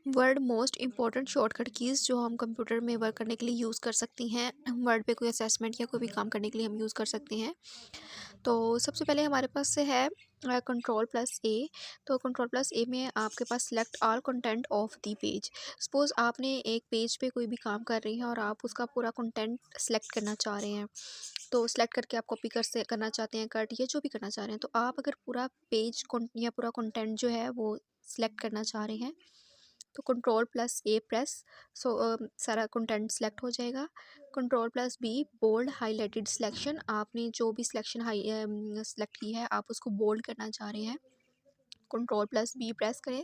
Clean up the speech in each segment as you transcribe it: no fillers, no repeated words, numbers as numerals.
Word most important shortcut keys जो हम computer में वर्क करने के लिए यूज़ कर सकती हैं। वर्ड पे कोई असेसमेंट या कोई भी काम करने के लिए हम यूज़ कर सकते हैं। तो सबसे पहले हमारे पास से है कंट्रोल प्लस ए। तो कंट्रोल प्लस ए में आपके पास select all content of the page. Suppose आपने एक पेज पे कोई भी काम कर रही हैं और आप उसका पूरा कंटेंट सेलेक्ट करना चाह रहे हैं। तो सेलेक्ट करके आप कॉपी करना चाहते हैं, कट या जो भी करना चाह रहे हैं। तो आप अगर पूरा पेज या पूरा कंटेंट जो है वो सिलेक्ट करना चाह रहे हैं तो control plus A press. So सारा कंटेंट सेलेक्ट हो जाएगा। Control plus B bold highlighted selection. आपने जो भी सिलेक्शन सेलेक्ट की है आप उसको बोल्ड करना चाह रहे हैं। कंट्रोल प्लस बी प्रेस करें।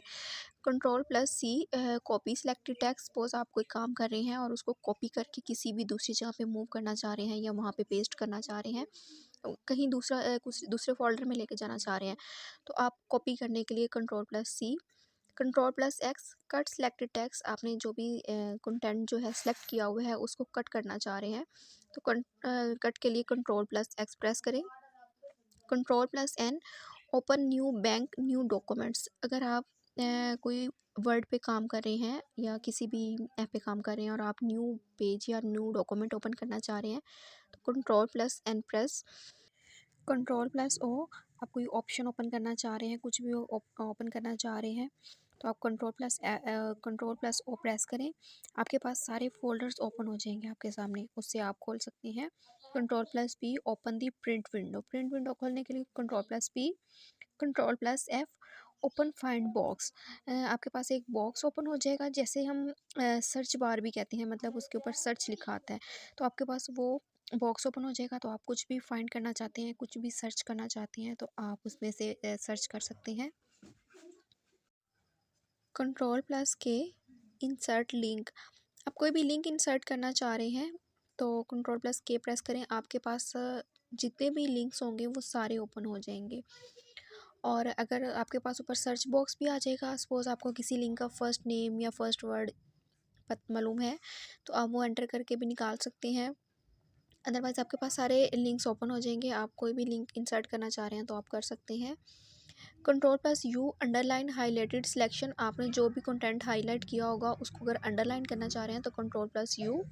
कंट्रोल प्लस सी कॉपी सिलेक्टेड टेक्स्ट। सपोज आप कोई काम कर रहे हैं और उसको कॉपी करके किसी भी दूसरी जगह पे मूव करना चाह रहे हैं या वहाँ पे पेस्ट करना चाह रहे हैं, कहीं दूसरा कुछ दूसरे फोल्डर में लेके जाना चाह रहे हैं। तो आप कॉपी करने के लिए control plus C. Control plus X cut selected text. आपने जो भी कंटेंट जो है सिलेक्ट किया हुआ है उसको कट करना चाह रहे हैं। तो कट के लिए कंट्रोल प्लस एक्स प्रेस करें। Control plus an open new bank new documents. अगर आप कोई वर्ड पे काम कर रहे हैं या किसी भी ऐप पे काम कर रहे हैं और आप न्यू पेज या न्यू डॉक्यूमेंट ओपन करना चाह रहे हैं तो control plus N press. Control plus O आप कोई ऑप्शन ओपन करना चाह रहे हैं, कुछ भी ओपन करना चाह रहे हैं तो आप कंट्रोल प्लस ओ प्रेस करें। आपके पास सारे फोल्डर्स ओपन हो जाएंगे आपके सामने, उससे आप खोल सकते हैं। Control plus B open the print window. Print window खोलने के लिए control plus B. Control plus F open find box. आपके पास एक बॉक्स ओपन हो जाएगा, जैसे हम सर्च बार भी कहते हैं, मतलब उसके ऊपर सर्च लिखा आता है। तो आपके पास वो बॉक्स ओपन हो जाएगा। तो आप कुछ भी फाइंड करना चाहते हैं, कुछ भी सर्च करना चाहते हैं तो आप उसमें से सर्च कर सकते हैं। कंट्रोल प्लस के इंसर्ट लिंक। आप कोई भी लिंक इंसर्ट करना चाह रहे हैं तो कंट्रोल प्लस के प्रेस करें। आपके पास जितने भी लिंक्स होंगे वो सारे ओपन हो जाएंगे। और अगर आपके पास ऊपर सर्च बॉक्स भी आ जाएगा, सपोज़ आपको किसी लिंक का फर्स्ट नेम या फर्स्ट वर्ड मालूम है तो आप वो एंटर करके भी निकाल सकते हैं। अदरवाइज़ आपके पास सारे लिंक्स ओपन हो जाएंगे। आप कोई भी लिंक इंसर्ट करना चाह रहे हैं तो आप कर सकते हैं। Control plus you underline highlighted selection. आपने जो भी कंटेंट हाईलाइट किया होगा उसको अगर अंडरलाइन करना चाह रहे हैं तो control plus U.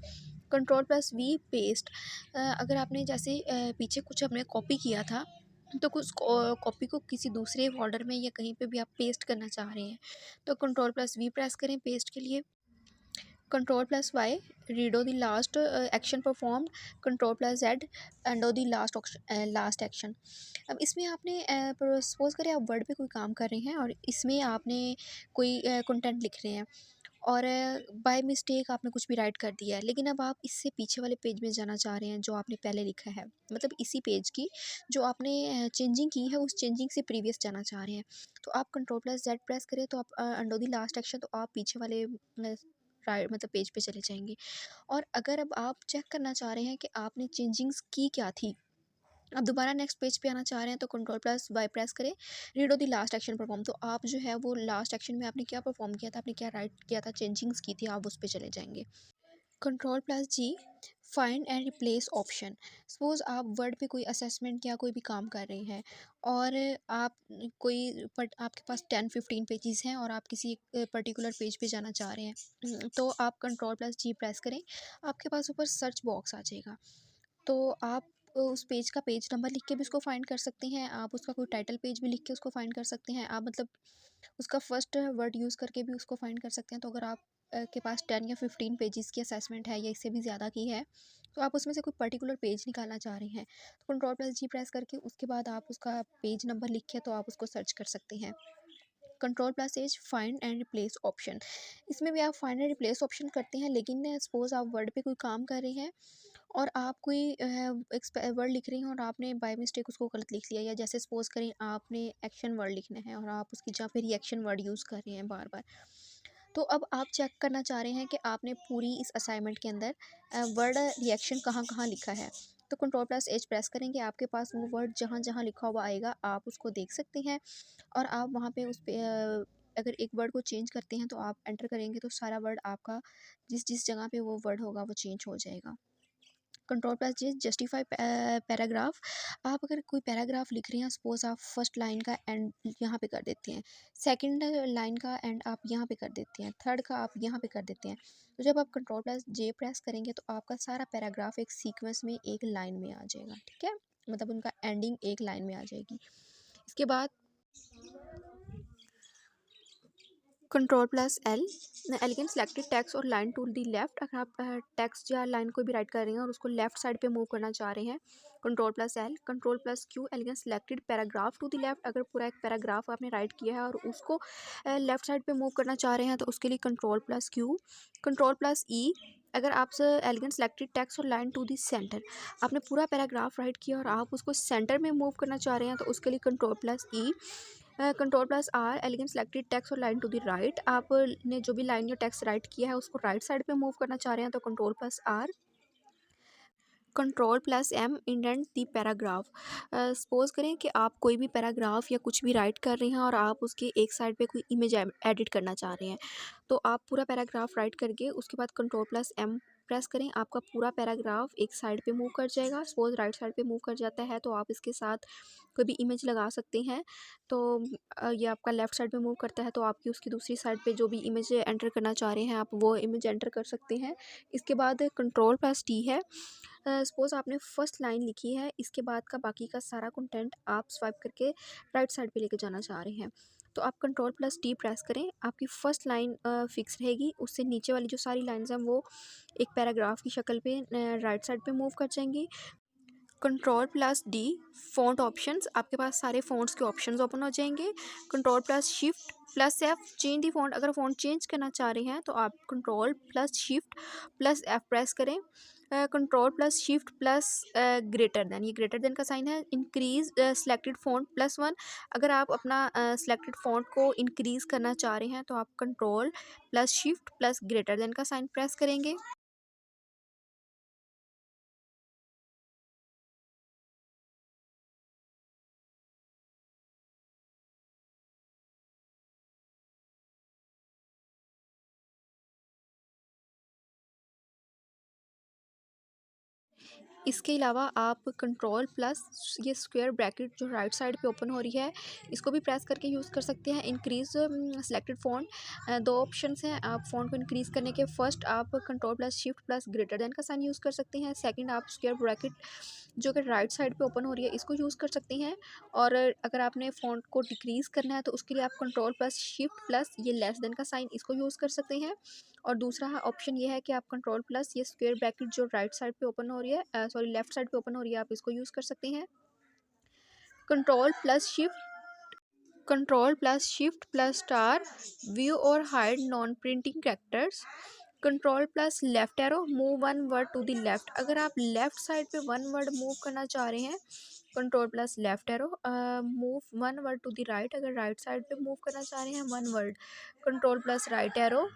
Control plus V paste. अगर आपने जैसे पीछे कुछ हमने कॉपी किया था तो कुछ कॉपी को किसी दूसरे फोल्डर में या कहीं पे भी आप पेस्ट करना चाह रहे हैं तो कंट्रोल प्लस वी प्रेस करें पेस्ट के लिए। Control plus Y redo the last action performed. Control plus Z undo the last action. अब इसमें आपने सपोज करें आप वर्ड पे कोई काम कर रहे हैं और इसमें आपने कोई कंटेंट लिख रहे हैं और बाय मिस्टेक आपने कुछ भी राइट कर दिया है, लेकिन अब आप इससे पीछे वाले पेज में जाना चाह रहे हैं जो आपने पहले लिखा है, मतलब इसी पेज की जो आपने चेंजिंग की है उस चेंजिंग से प्रीवियस जाना चाह रहे हैं। तो आप कंट्रोल प्लस जेड प्रेस करें तो आप अंडो दी लास्ट एक्शन, तो आप पीछे वाले राइट मतलब पेज पे चले जाएंगे। और अगर अब आप चेक करना चाह रहे हैं कि आपने चेंजिंग्स की क्या थी, आप दोबारा नेक्स्ट पेज पे आना चाह रहे हैं तो कंट्रोल प्लस वाई प्रेस करें। Read the last action perform. तो आप जो है वो लास्ट एक्शन में आपने क्या परफॉर्म किया था, आपने क्या राइट किया था, चेंजिंग्स की थी, आप उस पर चले जाएंगे। Control plus G find and replace option. Suppose आप वर्ड पे कोई असेसमेंट या कोई भी काम कर रहे हैं और आप आपके पास 10-15 पेजेस हैं और आप किसी पर्टिकुलर पेज पे जाना चाह रहे हैं तो आप कंट्रोल प्लस जी प्रेस करें। आपके पास ऊपर सर्च बॉक्स आ जाएगा। तो आप उस पेज का पेज नंबर लिख के भी उसको फाइंड कर सकते हैं। आप उसका कोई टाइटल पेज भी लिख के उसको फाइंड कर सकते हैं। आप मतलब उसका फर्स्ट वर्ड यूज़ करके भी उसको फाइंड कर सकते हैं। तो अगर आप के पास 10 या 15 पेजेस की असेसमेंट है या इससे भी ज़्यादा की है तो आप उसमें से कोई पर्टिकुलर पेज निकालना चाह रहे हैं तो कंट्रोल प्लस जी प्रेस करके उसके बाद आप उसका पेज नंबर लिख के तो आप उसको सर्च कर सकते हैं। Control plus H find and replace option. इसमें भी आप फाइंड एंड रिप्लेस ऑप्शन करते हैं, लेकिन सपोज़ आप वर्ड पे कोई काम कर रहे हैं और आप कोई एक वर्ड लिख रही हैं और आपने बाय मिस्टेक उसको गलत लिख लिया, या जैसे सपोज़ करें आपने एक्शन वर्ड लिखना है और आप उसकी जगह पे रिएक्शन वर्ड यूज़ कर रहे हैं बार बार। तो अब आप चेक करना चाह रहे हैं कि आपने पूरी इस असाइनमेंट के अंदर वर्ड रिएक्शन कहाँ कहाँ लिखा है। तो कंट्रोल प्लस एच प्रेस करेंगे, आपके पास वो वर्ड जहाँ जहाँ लिखा हुआ आएगा आप उसको देख सकते हैं। और आप वहाँ पे उस पे अगर एक वर्ड को चेंज करते हैं तो आप एंटर करेंगे तो सारा वर्ड आपका जिस जिस जगह पे वो वर्ड होगा वो चेंज हो जाएगा। कंट्रोल प्लस जी जस्टिफाई पैराग्राफ। आप अगर कोई पैराग्राफ लिख रहे हैं, सपोज आप फर्स्ट लाइन का एंड यहाँ पे कर देते हैं, सेकंड लाइन का एंड आप यहाँ पे कर देते हैं, थर्ड का आप यहाँ पे कर देते हैं, तो जब आप कंट्रोल प्लस जे प्रेस करेंगे तो आपका सारा पैराग्राफ एक सीक्वेंस में एक लाइन में आ जाएगा। ठीक है, मतलब उनका एंडिंग एक लाइन में आ जाएगी। इसके बाद control plus L, elegant selected text और लाइन टू दी लेफ्ट। अगर आप टेक्स्ट या लाइन को भी राइट कर रहे हैं और उसको लेफ्ट साइड पे मूव करना चाह रहे हैं, control plus L. Control plus Q, align selected paragraph to the left. अगर पूरा एक पैराग्राफ आपने राइट किया है और उसको लेफ्ट साइड पे मूव करना चाह रहे हैं तो उसके लिए control plus Q. Control plus E, अगर आप एलिगेंट सेलेक्टेड टेक्स्ट और लाइन टू दी सेंटर, आपने पूरा पैराग्राफ राइट किया और आप उसको सेंटर में मूव करना चाह रहे हैं तो उसके लिए control plus E. Control plus R, align selected text और लाइन टू द राइट, आपने जो भी लाइन या टेक्स्ट राइट किया है उसको राइट साइड पे मूव करना चाह रहे हैं तो control plus R. Control plus M, indent the paragraph. Suppose करें कि आप कोई भी पैराग्राफ या कुछ भी राइट कर रहे हैं और आप उसके एक साइड पे कोई इमेज एडिट करना चाह रहे हैं, तो आप पूरा पैराग्राफ राइट करके उसके बाद कंट्रोल प्लस एम प्रेस करें, आपका पूरा पैराग्राफ एक साइड पे मूव कर जाएगा। सपोज राइट साइड पे मूव कर जाता है तो आप इसके साथ कोई भी इमेज लगा सकते हैं। तो ये आपका लेफ़्ट साइड पे मूव करता है तो आपकी उसकी दूसरी साइड पे जो भी इमेज एंटर करना चाह रहे हैं आप वो इमेज एंटर कर सकते हैं। इसके बाद कंट्रोल प्लस टी है। सपोज़ आपने फर्स्ट लाइन लिखी है, इसके बाद का बाकी का सारा कंटेंट आप स्वाइप करके राइट साइड पे लेके जाना चाह रहे हैं, तो आप कंट्रोल प्लस टी प्रेस करें, आपकी फ़र्स्ट लाइन फिक्स रहेगी, उससे नीचे वाली जो सारी लाइन्स हैं वो एक पैराग्राफ की शक्ल पे राइट साइड पे मूव कर जाएंगी। Control plus D, font options, आपके पास सारे फ़ॉन्ट्स के ऑप्शंस ओपन हो जाएंगे। Control plus shift plus F, change the font. अगर फ़ॉन्ट चेंज करना चाह रहे हैं तो आप control plus shift plus F press करें। Control plus shift plus greater than, ये ग्रेटर देन का साइन है। Increase selected font plus one, अगर आप अपना सेलेक्टेड फ़ॉन्ट को इंक्रीज़ करना चाह रहे हैं तो आप control plus shift plus greater than का साइन प्रेस करेंगे। इसके अलावा आप कंट्रोल प्लस ये स्क्वायर ब्रैकेट जो राइट साइड पे ओपन हो रही है, इसको भी प्रेस करके यूज़ कर सकते हैं। इंक्रीज़ सेलेक्टेड फ़ॉन्ट, दो ऑप्शंस हैं। आप फ़ॉन्ट को इंक्रीज़ करने के फर्स्ट आप control plus shift plus greater than का साइन यूज़ कर सकते हैं। सेकंड आप स्क्वायर ब्रैकेट जो कि राइट साइड पे ओपन हो रही है इसको यूज़ कर सकते हैं। और अगर आपने फ़ॉन्ट को डिक्रीज़ करना है तो उसके लिए आप कंट्रोल प्लस शिफ्ट प्लस ये लेस देन का साइन इसको यूज़ कर सकते हैं। और दूसरा ऑप्शन ये है कि आप कंट्रोल प्लस ये स्क्वायर ब्रैकेट जो राइट साइड पे ओपन हो रही है, सॉरी लेफ्ट साइड पे ओपन हो रही है, आप इसको यूज़ कर सकते हैं। Control plus shift, control plus shift plus star, view और hide non printing characters. Control plus left arrow, move one word to the left. अगर आप लेफ्ट साइड पे वन वर्ड मूव करना चाह रहे हैं, control plus left arrow. Move one word to the right, अगर right side पे move करना चाह रहे हैं one word, control plus right arrow.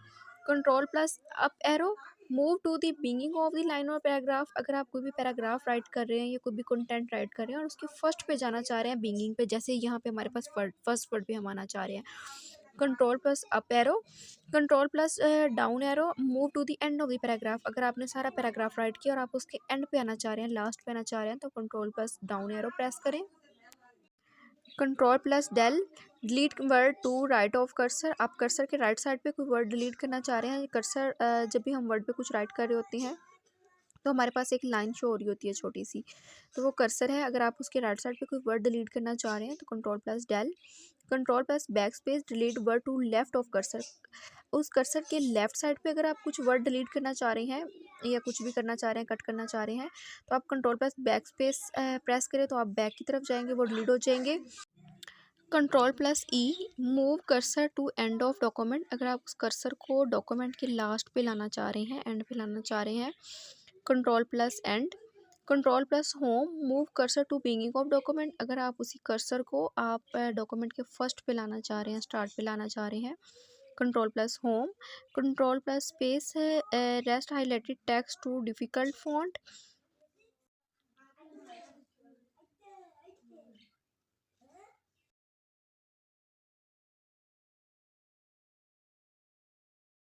Control plus up arrow, move to the beginning of the line और पैराग्राफ। अगर आप कोई भी पैराग्राफ राइट कर रहे हैं या कोई भी कंटेंट राइट कर रहे हैं और उसके फर्स्ट पे जाना चाह रहे हैं बिगिनिंग पे, जैसे यहाँ पे हमारे पास फर्स्ट वर्ड पे हम आना चाह रहे हैं, control plus up arrow. Control plus down arrow, move to the end of the paragraph. अगर आपने सारा पैराग्राफ राइट किया और आप उसके एंड पे आना चाह रहे हैं, लास्ट पे आना चाह रहे हैं, तो control plus down arrow press करें। Control plus del, delete word to right of cursor. आप कर्सर के राइट साइड पे कोई वर्ड डिलीट करना चाह रहे हैं। कर्सर जब भी हम वर्ड पे कुछ राइट कर रहे होते हैं तो हमारे पास एक लाइन शो हो रही होती है छोटी सी, तो वो कर्सर है। अगर आप उसके राइट साइड पे कोई वर्ड डिलीट करना चाह रहे हैं तो control plus del. Control plus backspace, delete word to left of cursor. उस कर्सर के लेफ्ट साइड पे अगर आप कुछ वर्ड डिलीट करना चाह रहे हैं या कुछ भी करना चाह रहे हैं, कट करना चाह रहे हैं, तो आप control plus back space press करें तो आप बैक की तरफ जाएंगे, वो डिलीट हो जाएंगे। Control plus E, move cursor to end of document. अगर आप उस कर्सर को डॉक्यूमेंट के लास्ट पे लाना चाह रहे हैं, एंड पे लाना चाह रहे हैं, control plus end. Control plus home, move cursor to beginning of document. अगर आप उसी कर्सर को आप डॉक्यूमेंट के फर्स्ट पे लाना चाह रहे हैं, स्टार्ट पे लाना चाह रहे हैं, control plus home. Control plus space है, reset highlighted text to default font.